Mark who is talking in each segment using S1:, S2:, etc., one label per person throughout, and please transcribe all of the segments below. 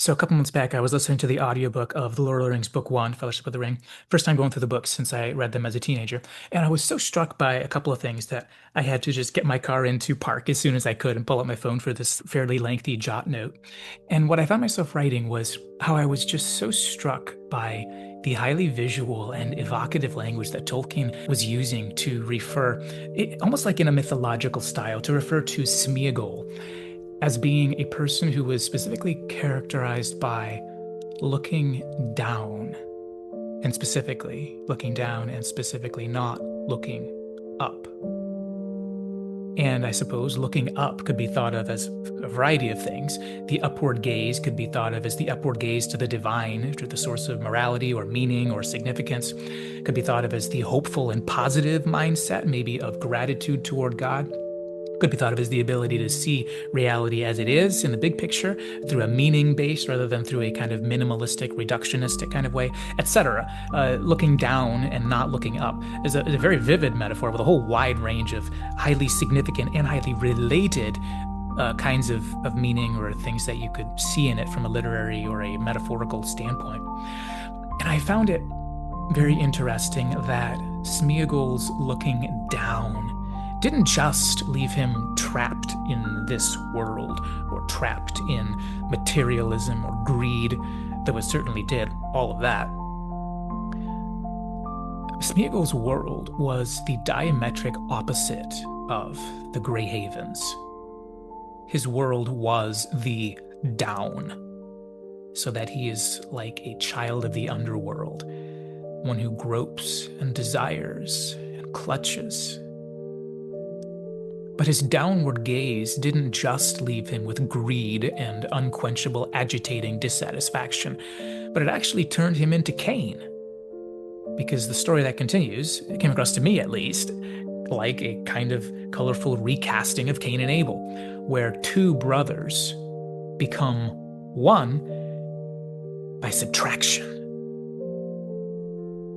S1: So a couple months back, I was listening to the audiobook of The Lord of the Rings Book One, Fellowship of the Ring. First time going through the books since I read them as a teenager. And I was so struck by a couple of things that I had to just get my car into park as soon as I could and pull out my phone for this fairly lengthy jot note. And what I found myself writing was how I was just so struck by the highly visual and evocative language that Tolkien was using to refer, almost like in a mythological style, to refer to Smeagol as being a person who was specifically characterized by looking down, and specifically looking down and specifically not looking up. And I suppose looking up could be thought of as a variety of things. The upward gaze could be thought of as the upward gaze to the divine, to the source of morality or meaning or significance. It could be thought of as the hopeful and positive mindset, maybe of gratitude toward God. Could be thought of as the ability to see reality as it is in the big picture through a meaning base rather than through a kind of minimalistic, reductionistic kind of way, etc. Looking down and not looking up is a very vivid metaphor with a whole wide range of highly significant and highly related kinds of meaning or things that you could see in it from a literary or a metaphorical standpoint. And I found it very interesting that Smeagol's looking down didn't just leave him trapped in this world or trapped in materialism or greed, though it certainly did all of that. Smeagol's world was the diametric opposite of the Grey Havens. His world was the down, so that he is like a child of the underworld, one who gropes and desires and clutches. But his downward gaze didn't just leave him with greed and unquenchable, agitating dissatisfaction, but it actually turned him into Cain. Because the story that continues, it came across to me at least, like a kind of colorful recasting of Cain and Abel, where two brothers become one by subtraction.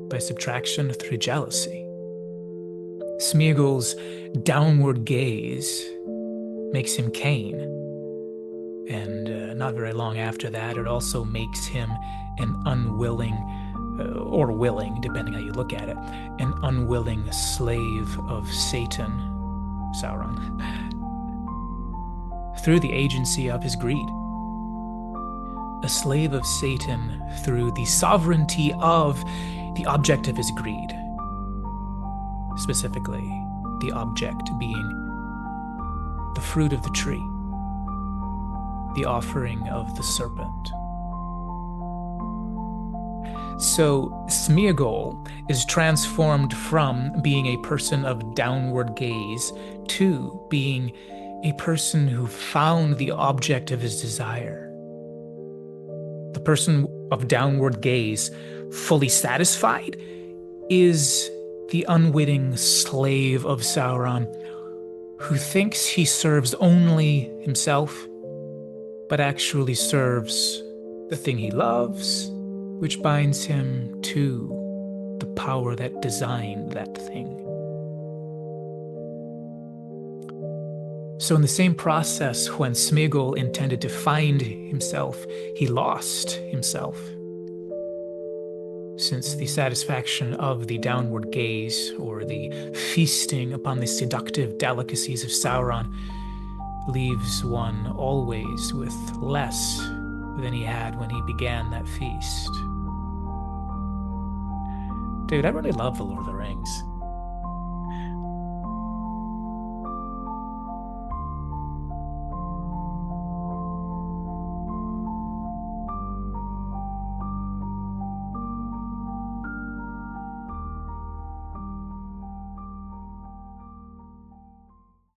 S1: By subtraction through jealousy. Smeagol's downward gaze makes him Cain, and not very long after that, it also makes him an unwilling, or willing, depending how you look at it, an unwilling slave of Satan, Sauron, through the agency of his greed. A slave of Satan through the sovereignty of the object of his greed. Specifically, the object being the fruit of the tree, the offering of the serpent. So Smeagol is transformed from being a person of downward gaze to being a person who found the object of his desire. The person of downward gaze, fully satisfied, is the unwitting slave of Sauron, who thinks he serves only himself, but actually serves the thing he loves, which binds him to the power that designed that thing. So in the same process, when Smeagol intended to find himself, he lost himself. Since the satisfaction of the downward gaze, or the feasting upon the seductive delicacies of Sauron, leaves one always with less than he had when he began that feast. Dude, I really love The Lord of the Rings.